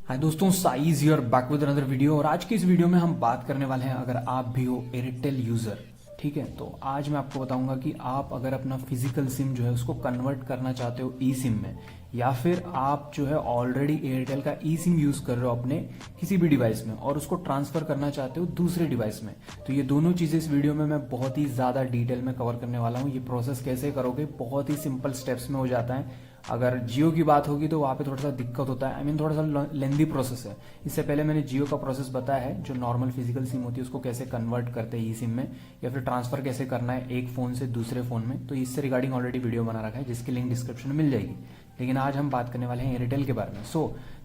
हाय दोस्तों, size hear back with another video. और आज की इस वीडियो में हम बात करने वाले हैं, अगर आप भी हो एयरटेल यूज़र, ठीक है, तो आज मैं आपको बताऊंगा कि आप अगर अपना फिजिकल सिम जो है उसको कन्वर्ट करना चाहते हो ई सिम में, या फिर आप जो है ऑलरेडी एयरटेल का ई सिम यूज़ कर रहे हो अपने किसी भी डिवाइस में और उसको ट्रांसफ़र करना चाहते हो दूसरे डिवाइस में, तो ये दोनों चीज़ें इस वीडियो में मैं बहुत ही ज़्यादा डिटेल में कवर करने वाला हूँ। ये प्रोसेस कैसे करोगे, बहुत ही सिंपल स्टेप्स में हो जाता है। अगर जियो की बात होगी तो वहाँ पे थोड़ा सा दिक्कत होता है, थोड़ा सा लेंदी प्रोसेस है। इससे पहले मैंने जियो का प्रोसेस बताया है, जो नॉर्मल फिजिकल सिम होती है उसको कैसे कन्वर्ट करते हैं ई सिम में, या फिर ट्रांसफर कैसे करना है एक फ़ोन से दूसरे फ़ोन में, तो इससे रिगार्डिंग ऑलरेडी वीडियो बना रखा है जिसकी लिंक डिस्क्रिप्शन में मिल जाएगी। लेकिन आज हम बात करने वाले हैं एयरटेल के बारे में।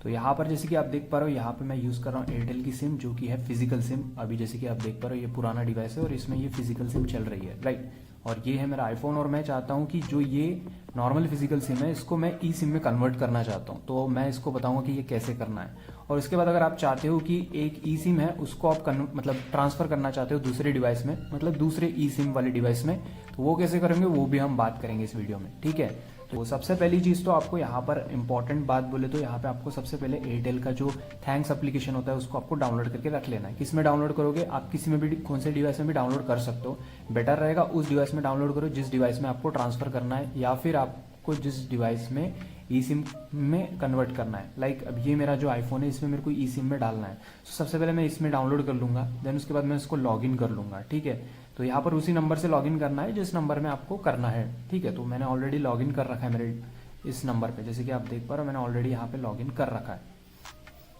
तो यहाँ पर जैसे कि आप देख पा रहे हो, यहाँ पे मैं यूज़ कर रहा हूँ एयरटेल की सिम जो कि है फिजिकल सिम। अभी जैसे कि आप देख पा रहे हो ये पुराना डिवाइस है और इसमें ये फिजिकल सिम चल रही है, राइट। और ये है मेरा आईफोन, और मैं चाहता हूँ कि जो ये नॉर्मल फिजिकल सिम है इसको मैं ई सिम में कन्वर्ट करना चाहता हूँ, तो मैं इसको बताऊंगा कि ये कैसे करना है। और इसके बाद अगर आप चाहते हो कि एक ई सिम है उसको आप मतलब ट्रांसफर करना चाहते हो दूसरे डिवाइस में, मतलब दूसरे ई सिम वाले डिवाइस में, तो वो कैसे करेंगे वो भी हम बात करेंगे इस वीडियो में, ठीक है। तो सबसे पहली चीज़ तो आपको यहाँ पर इंपॉर्टेंट बात बोले तो यहाँ पे आपको सबसे पहले एयरटेल का जो थैंक्स एप्लीकेशन होता है उसको आपको डाउनलोड करके रख लेना है। किस में डाउनलोड करोगे, आप किसी में भी कौन से डिवाइस में भी डाउनलोड कर सकते हो। बेटर रहेगा उस डिवाइस में डाउनलोड करो जिस डिवाइस में आपको ट्रांसफर करना है, या फिर आपको जिस डिवाइस में ई सिम में कन्वर्ट करना है। लाइक अब ये मेरा जो आईफोन है इसमें मेरे को ई सिम में डालना है, तो सबसे पहले मैं इसमें डाउनलोड कर लूँगा, देन उसके बाद मैं इसको लॉगिन कर लूँगा, ठीक है। तो यहाँ पर उसी नंबर से लॉगिन करना है जिस नंबर में आपको करना है, ठीक है। तो मैंने ऑलरेडी लॉगिन कर रखा है मेरे इस नंबर पे, जैसे कि आप देख पा रहे हो मैंने ऑलरेडी यहाँ पे लॉगिन कर रखा है।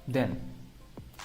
देन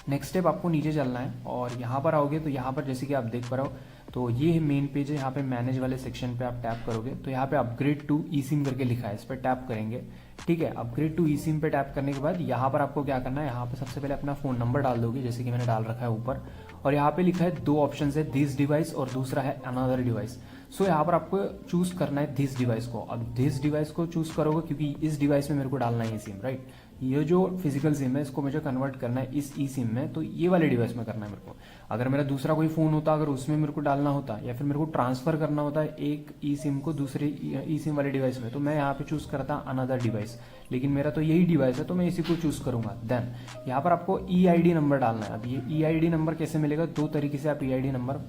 नेक्स्ट स्टेप आपको नीचे चलना है और यहाँ पर आओगे तो यहाँ पर जैसे कि आप देख पा रहे हो तो ये मेन पेज है। यहाँ पे मैनेज वाले सेक्शन पे आप टैप करोगे तो यहाँ पे अपग्रेड टू ई सिम करके लिखा है, इस पर टैप करेंगे, ठीक है। अपग्रेड टू ई सिम पे टैप करने के बाद यहाँ पर आपको क्या करना है, यहाँ पे सबसे पहले अपना फ़ोन नंबर डाल दोगे जैसे कि मैंने डाल रखा है ऊपर, और यहाँ पे लिखा है दो ऑप्शन है, दिस डिवाइस और दूसरा है अनदर डिवाइस। सो यहाँ पर आपको चूज करना है दिस डिवाइस को। अब दिस डिवाइस को चूज करोगे क्योंकि इस डिवाइस में मेरे को डालना है ई सिम, राइट। ये जो फिजिकल सिम है इसको मुझे कन्वर्ट करना है इस ई सिम में, तो ये वाले डिवाइस में करना है मेरे को। अगर मेरा दूसरा कोई फ़ोन होता, अगर उसमें मेरे को डालना होता, या फिर मेरे को ट्रांसफ़र करना होता है एक ई सिम को दूसरे ई सिम वाले डिवाइस में, तो मैं यहाँ पे चूज़ करता अनदर डिवाइस। लेकिन मेरा तो यही डिवाइस है तो मैं इसी को चूज़ करूँगा। देन यहाँ पर आपको ई आई डी नंबर डालना है। अब ये ई आई डी नंबर कैसे मिलेगा, दो तरीके से आप ई आई डी नंबर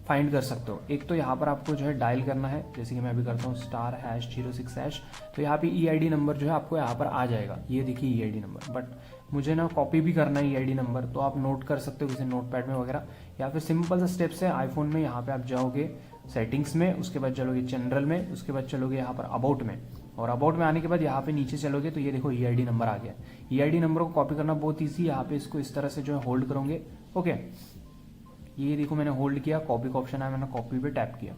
फाइंड कर सकते हो। एक तो यहाँ पर आपको जो है डायल करना है, जैसे कि मैं अभी करता हूँ *#06#, तो यहाँ पे ई आई डी नंबर जो है आपको यहाँ पर आ जाएगा, ये देखिए ई आई डी नंबर। बट मुझे ना कॉपी भी करना है ई आई डी नंबर, तो आप नोट कर सकते हो किसी नोट पैड में वगैरह, या फिर सिंपल सा स्टेप्स है आईफोन में। यहाँ पे आप जाओगे सेटिंग्स में, उसके बाद चलोगे जनरल में, उसके बाद चलोगे यहाँ पर अबाउट में, और अबाउट में आने के बाद यहाँ पे नीचे चलोगे तो ये देखो ई आई डी नंबर आ गया। ई आई डी नंबर को कॉपी करना बहुत ईजी, यहाँ पे इसको इस तरह से जो है होल्ड करोगे, ओके। ये देखो मैंने होल्ड किया, कॉपी का ऑप्शन है, मैंने कॉपी पे टैप किया,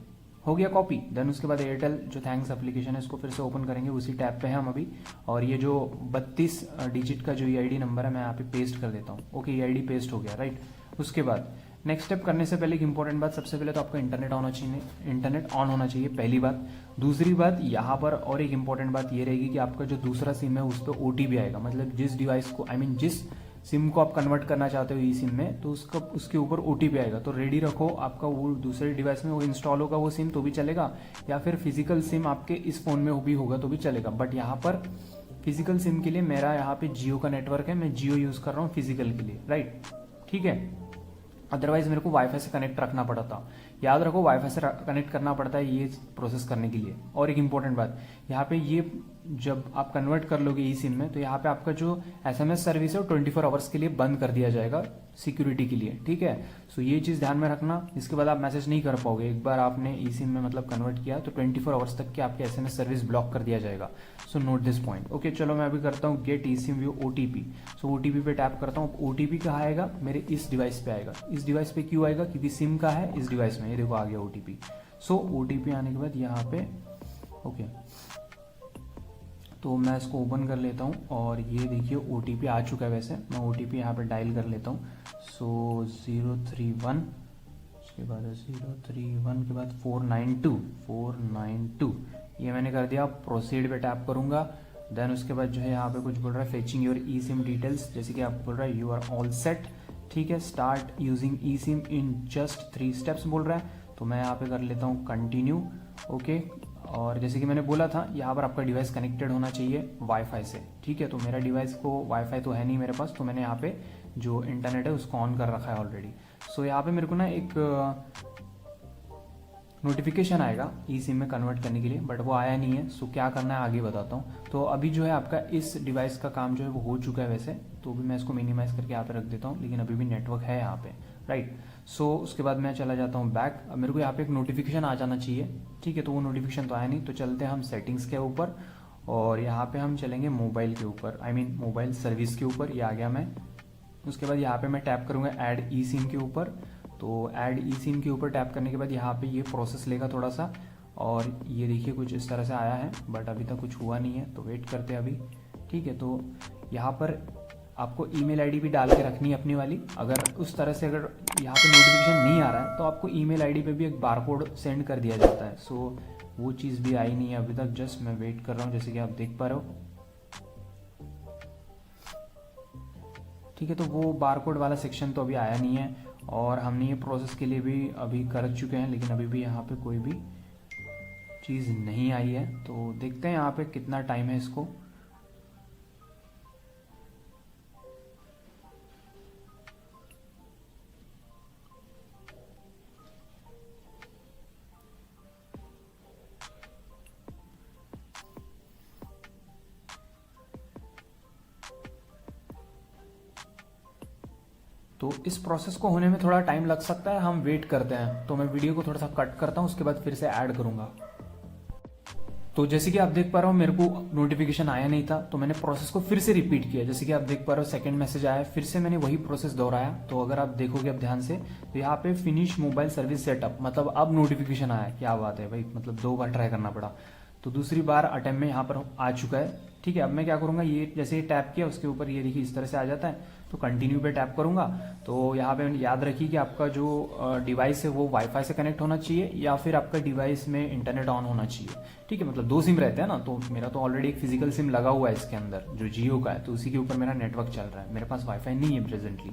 हो गया कॉपी। देन उसके बाद एयरटेल जो थैंक्स एप्लीकेशन है इसको फिर से ओपन करेंगे, उसी टैब पे है हम अभी। और ये जो 32 डिजिट का जो ईआईडी नंबर है मैं यहाँ पे पेस्ट कर देता हूँ, ओके। ईआईडी पेस्ट हो गया, राइट। उसके बाद नेक्स्ट स्टेप करने से पहले एक इंपॉर्टेंट बात, सबसे पहले तो आपका इंटरनेट होना चाहिए, इंटरनेट ऑन होना चाहिए, पहली बात। दूसरी बात यहाँ पर और एक इंपॉर्टेंट बात ये रहेगी कि आपका जो दूसरा सिम है उस पर ओटीपी आएगा, मतलब जिस डिवाइस को जिस सिम को आप कन्वर्ट करना चाहते हो ई सिम में, तो उसका उसके ऊपर ओटीपी आएगा। तो रेडी रखो, आपका वो दूसरे डिवाइस में वो इंस्टॉल होगा वो सिम तो भी चलेगा, या फिर फिजिकल सिम आपके इस फ़ोन में भी होगा तो भी चलेगा। बट यहाँ पर फिजिकल सिम के लिए मेरा यहाँ पे जियो का नेटवर्क है, मैं जियो यूज़ कर रहा हूँ फिजिकल के लिए, राइट, ठीक है। अदरवाइज मेरे को वाईफाई से कनेक्ट रखना पड़ता, याद रखो वाईफाई से कनेक्ट करना पड़ता है ये प्रोसेस करने के लिए। और एक इंपॉर्टेंट बात यहाँ पे, ये जब आप कन्वर्ट कर लोगे ई सिम में तो यहाँ पे आपका जो एसएमएस सर्विस है वो 24 आवर्स के लिए बंद कर दिया जाएगा सिक्योरिटी के लिए, ठीक है। सो ये चीज़ ध्यान में रखना, इसके बाद आप मैसेज नहीं कर पाओगे। एक बार आपने ई सिम में मतलब कन्वर्ट किया तो 24 आवर्स तक के आपके एसएमएस सर्विस ब्लॉक कर दिया जाएगा। So note this point, okay. चलो मैं अभी करता हूँ गेट ई सिम व्यू ओटीपी। सो ओटीपी पे टैप करता हूँ। ओटीपी कहाँ आएगा, मेरे इस डिवाइस पे आएगा। इस डिवाइस पे क्यों आएगा, क्योंकि सिम का है इस डिवाइस में, ये देखो आ गया ओटीपी। सो ओटीपी आने के बाद यहाँ पे ओके, तो मैं इसको ओपन कर लेता हूँ और ये देखिए ओटीपी आ चुका है। वैसे मैं ओटीपी यहाँ पे डायल कर लेता हूँ। सो 031, उसके बाद 031 के बाद 492 ये मैंने कर दिया। प्रोसीड पे टैप करूँगा। देन उसके बाद जो है यहाँ पे कुछ बोल रहा है fetching your E SIM details, जैसे कि आप बोल रहा है यू आर ऑल सेट, ठीक है। Start using E SIM in just 3 steps बोल रहा है, तो मैं यहाँ पे कर लेता हूँ कंटिन्यू, ओके। और जैसे कि मैंने बोला था, यहाँ पर आपका डिवाइस कनेक्टेड होना चाहिए वाईफाई से, ठीक है। तो मेरा डिवाइस को वाईफाई तो है नहीं मेरे पास, तो मैंने यहाँ पे जो इंटरनेट है उसको ऑन कर रखा है ऑलरेडी। सो यहाँ पे मेरे को ना एक नोटिफिकेशन आएगा ई सिम में कन्वर्ट करने के लिए, बट वो आया नहीं है। सो क्या करना है आगे बताता हूँ। तो अभी जो है आपका इस डिवाइस का काम जो है वो हो चुका है वैसे, तो भी मैं इसको मिनिमाइज करके यहाँ पे रख देता हूँ, लेकिन अभी भी नेटवर्क है यहाँ पे, राइट। सो उसके बाद मैं चला जाता हूँ बैक। अब मेरे को यहाँ पे एक नोटिफिकेशन आ जाना चाहिए, ठीक है। तो वो नोटिफिकेशन तो आया नहीं, तो चलते हैं हम सेटिंग्स के ऊपर और यहाँ पे हम चलेंगे मोबाइल के ऊपर, आई मीन मोबाइल सर्विस के ऊपर। ये आ गया मैं। उसके बाद यहाँ पे मैं टैप करूँगा ऐड ई सिम के ऊपर। तो ऐड ई सिम के ऊपर टैप करने के बाद यहाँ पे ये प्रोसेस लेगा थोड़ा सा, और ये देखिए कुछ इस तरह से आया है, बट अभी तक कुछ हुआ नहीं है, तो वेट करते हैं अभी, ठीक है। तो यहाँ पर आपको ईमेल आईडी भी डाल के रखनी है अपनी वाली। अगर उस तरह से अगर यहाँ पे नोटिफिकेशन नहीं आ रहा है तो आपको ईमेल आईडी पे भी एक बारकोड सेंड कर दिया जाता है। सो वो चीज़ भी आई नहीं है अभी तक, जस्ट मैं वेट कर रहा हूँ, जैसे कि आप देख पा रहे हो, ठीक है। तो वो बारकोड वाला सेक्शन तो अभी आया नहीं है, और हमने ये प्रोसेस के लिए भी अभी कर चुके हैं, लेकिन अभी भी यहाँ पे कोई भी चीज़ नहीं आई है। तो देखते हैं यहाँ पे कितना टाइम है इसको। तो इस प्रोसेस को होने में थोड़ा टाइम लग सकता है, हम वेट करते हैं। तो मैं वीडियो को थोड़ा सा कट करता हूँ, उसके बाद फिर से ऐड करूँगा। तो जैसे कि आप देख पा रहे हो, मेरे को नोटिफिकेशन आया नहीं था, तो मैंने प्रोसेस को फिर से रिपीट किया। जैसे कि आप देख पा रहे हो, सेकंड मैसेज आया, फिर से मैंने वही प्रोसेस दोहराया। तो अगर आप देखोगे अब ध्यान से, तो यहाँ पे फिनिश मोबाइल सर्विस सेटअप, मतलब अब नोटिफिकेशन आया। क्या बात है भाई, मतलब 2 बार ट्राई करना पड़ा। तो दूसरी बार अटेम्प्ट में यहाँ पर आ चुका है, ठीक है। अब मैं क्या करूँगा, ये जैसे ही टैप किया उसके ऊपर ये देखिए इस तरह से आ जाता है, तो कंटिन्यू पे टैप करूँगा। तो यहाँ पे याद रखिए कि आपका जो डिवाइस है वो वाईफाई से कनेक्ट होना चाहिए, या फिर आपका डिवाइस में इंटरनेट ऑन होना चाहिए, ठीक है। मतलब 2 सिम रहते हैं ना, तो मेरा तो ऑलरेडी एक फिजिकल सिम लगा हुआ है इसके अंदर जो जियो का है, तो उसी के ऊपर मेरा नेटवर्क चल रहा है, मेरे पास वाईफाई नहीं है प्रेजेंटली,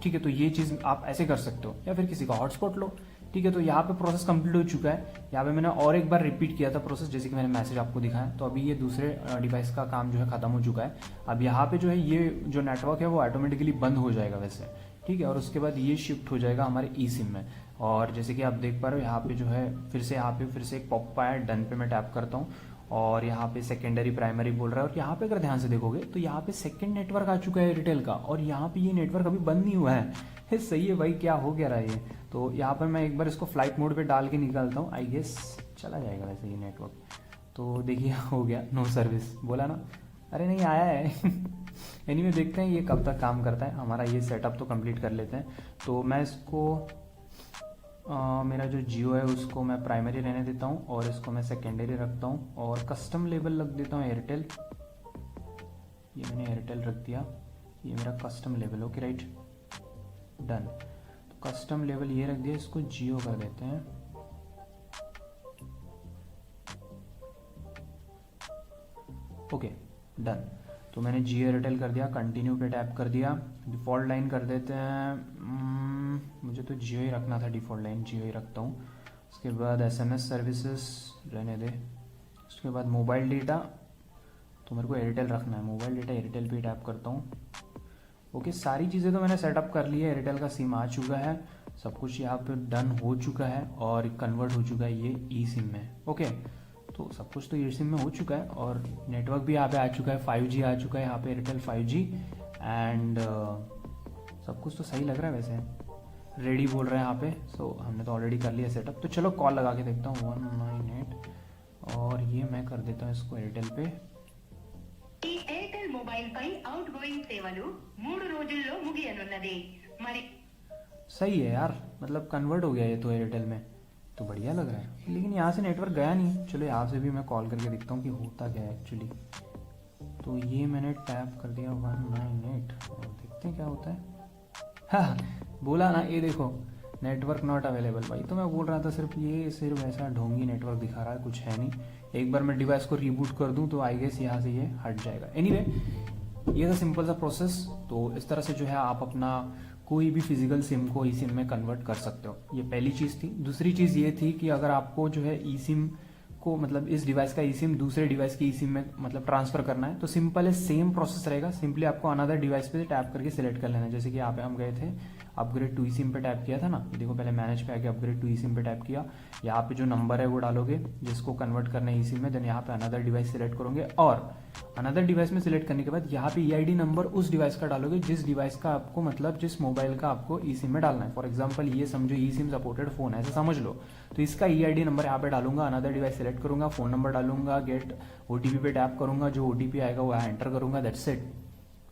ठीक है। तो ये चीज़ आप ऐसे कर सकते हो, या फिर किसी का हॉटस्पॉट लो, ठीक है। तो यहाँ पे प्रोसेस कंप्लीट हो चुका है। यहाँ पे मैंने और एक बार रिपीट किया था प्रोसेस, जैसे कि मैंने मैसेज आपको दिखाया। तो अभी ये दूसरे डिवाइस का काम जो है खत्म हो चुका है। अब यहाँ पे जो है ये जो नेटवर्क है वो ऑटोमेटिकली बंद हो जाएगा वैसे, ठीक है। और उसके बाद ये शिफ्ट हो जाएगा हमारे ई सिम में। और जैसे कि आप देख पा रहे हो, यहाँ पे जो है फिर से एक पॉप आया, डन पे मैं टैप करता हूँ, और यहाँ पे सेकेंडरी प्राइमरी बोल रहा है। और यहाँ पे अगर ध्यान से देखोगे तो यहाँ पे सेकंड नेटवर्क आ चुका है एयरटेल का, और यहाँ पे ये नेटवर्क अभी बंद नहीं हुआ है। सही है भाई, क्या हो गया रहा है ये। तो यहाँ पर मैं एक बार इसको फ्लाइट मोड पे डाल के निकालता हूँ, आई गेस चला जाएगा वैसे ये नेटवर्क। तो देखिए हो गया, नो सर्विस बोला ना, अरे नहीं आया है। एनीवे देखते हैं ये कब तक काम करता है। हमारा ये सेटअप तो कंप्लीट कर लेते हैं। तो मैं इसको मेरा जो जियो है उसको मैं प्राइमरी रहने देता हूँ, और इसको मैं सेकेंडरी रखता हूँ, और कस्टम लेवल रख देता हूँ एयरटेल। ये मैंने एयरटेल रख दिया, ये मेरा custom level, okay right, done. तो कस्टम लेवल ये रख दिया, इसको जियो कर देते हैं। Okay done. तो मैंने जियो एयरटेल कर दिया, कंटिन्यू पे टैप कर दिया। डिफ़ॉल्ट लाइन कर देते हैं, मुझे तो जियो ही रखना था, डिफ़ॉल्ट लाइन जियो ही रखता हूँ। उसके बाद एसएमएस सर्विसेज रहने दे। उसके बाद मोबाइल डेटा, तो मेरे को एयरटेल रखना है, मोबाइल डेटा एयरटेल पे टैप करता हूँ। ओके सारी चीज़ें तो मैंने सेटअप कर ली है, एयरटेल का सिम आ चुका है, सब कुछ यहाँ पे डन हो चुका है, और कन्वर्ट हो चुका है ये ई सिम में। ओके तो सब कुछ तो ई सिम में हो चुका है, और नेटवर्क भी यहाँ पे आ चुका है, 5G आ चुका है यहाँ पे, एयरटेल 5G, एंड सब कुछ तो सही लग रहा है वैसे। रेडी बोल रहे हैं यहाँ पे, सो हमने तो ऑलरेडी कर लिया सेटअप। तो चलो कॉल लगा के देखता हूँ 198, और ये मैं कर देता हूँ इसको एयरटेल पे। एयरटेल मोबाइल पై అవుట్ గోయింగ్ సేవలు 3 రోజుల్లో ముగియనున్నది మరి। सही है यार, मतलब कन्वर्ट हो गया ये तो एयरटेल में, तो बढ़िया लग रहा है। लेकिन यहाँ से नेटवर्क गया नहीं, चलो यहाँ से भी मैं कॉल करके देखता हूँ कि होता क्या है एक्चुअली। तो ये मैंने टैप कर दिया 198, और देखते हैं क्या होता है। हाँ बोला ना, ये देखो नेटवर्क नॉट अवेलेबल। भाई तो मैं बोल रहा था सिर्फ ऐसा ढोंगी नेटवर्क दिखा रहा है, कुछ है नहीं। एक बार मैं डिवाइस को रीबूट कर दूं तो आई गेस यहाँ से ये हट जाएगा। एनीवे ये था सिंपल सा प्रोसेस। तो इस तरह से जो है आप अपना कोई भी फिजिकल सिम को ई सिम में कन्वर्ट कर सकते हो। ये पहली चीज़ थी। दूसरी चीज़ ये थी कि अगर आपको जो है ई सिम को मतलब इस डिवाइस का ई सिम दूसरे डिवाइस की ई सिम में मतलब ट्रांसफर करना है तो सिंपल है, सेम प्रोसेस रहेगा। सिंपली आपको अनदर डिवाइस पे टैप करके सिलेक्ट कर लेना है। जैसे कि यहाँ पे हम गए थे, अपग्रेड टू ई सिम पे टैप किया था ना, देखो पहले मैनेज पे आके अपग्रेड टू ई सिम पे टैप किया। यहाँ पे जो नंबर है वो डालोगे जिसको कन्वर्ट करना है ई सिम में, देन यहाँ पे अनदर डिवाइस सिलेक्ट करोगे और अनदर डिवाइस में सिलेक्ट करने के बाद यहाँ पे EID नंबर उस डिवाइस का डालोगे जिस डिवाइस का आपको मतलब जिस मोबाइल का आपको ई सिम में डालना है। फॉर एग्जांपल ये समझो ई सिम सपोर्टेड फोन है, ऐसा समझ लो, तो इसका EID नंबर यहाँ पे डालूंगा, अनदर डिवाइस सिलेक्ट करूंगा, फोन नंबर डालूंगा, गेट OTP पे टैप करूंगा, जो OTP आएगा वो यहाँ एंटर करूंगा, दैट्स इट।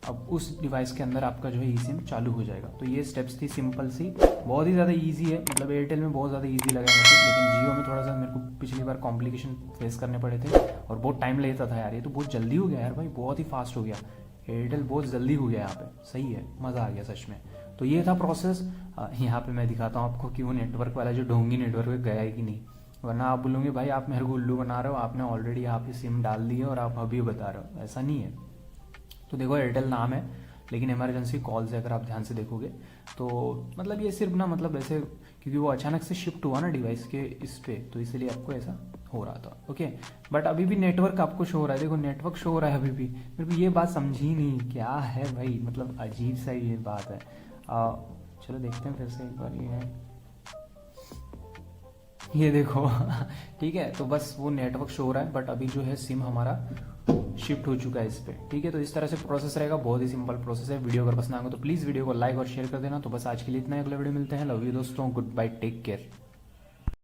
अब उस डिवाइस के अंदर आपका जो है ई सिम चालू हो जाएगा। तो ये स्टेप्स थी सिंपल सी, बहुत ही ज़्यादा इजी है, मतलब एयरटेल में बहुत ज़्यादा इजी लगा मुझे, लेकिन जियो में थोड़ा सा मेरे को पिछली बार कॉम्प्लिकेशन फेस करने पड़े थे और बहुत टाइम लेता था यार। ये तो बहुत जल्दी हो गया यार भाई, बहुत ही फास्ट हो गया, एयरटेल बहुत जल्दी हो गया यहाँ पे, सही है, मज़ा आ गया सच में। तो ये था प्रोसेस। यहाँ पे मैं दिखाता हूँ आपको कि वो नेटवर्क वाला जो ढोंगी नेटवर्क पे गया है कि नहीं, वरना आप बोलोगे भाई आप मेरे को उल्लू बना रहे हो, आपने ऑलरेडी यहाँ पे सिम डाल दी है और आप अभी बता रहे हो, ऐसा नहीं है। तो देखो एयरटेल नाम है लेकिन इमरजेंसी कॉल से अगर आप ध्यान से देखोगे तो मतलब ये सिर्फ ना मतलब ऐसे क्योंकि वो अचानक से शिफ्ट हुआ ना डिवाइस के इस पे, तो इसलिए आपको ऐसा हो रहा था। ओके, बट अभी भी नेटवर्क आपको शो हो रहा है, देखो नेटवर्क शो हो रहा है अभी भी। मेरे को ये बात समझी नहीं क्या है भाई, मतलब अजीब सा ये बात है। चलो देखते हैं फिर से एक बार, ये देखो ठीक है, तो बस वो नेटवर्क शो हो रहा है बट अभी जो है सिम हमारा शिफ्ट हो चुका है इस पे। ठीक है, तो इस तरह से प्रोसेस रहेगा, बहुत ही सिंपल प्रोसेस है। वीडियो अगर पसंद आएगा तो प्लीज वीडियो को लाइक और शेयर कर देना। तो बस आज के लिए इतना ही, अगले वीडियो मिलते हैं। लव यू दोस्तों, गुड बाय, टेक केयर।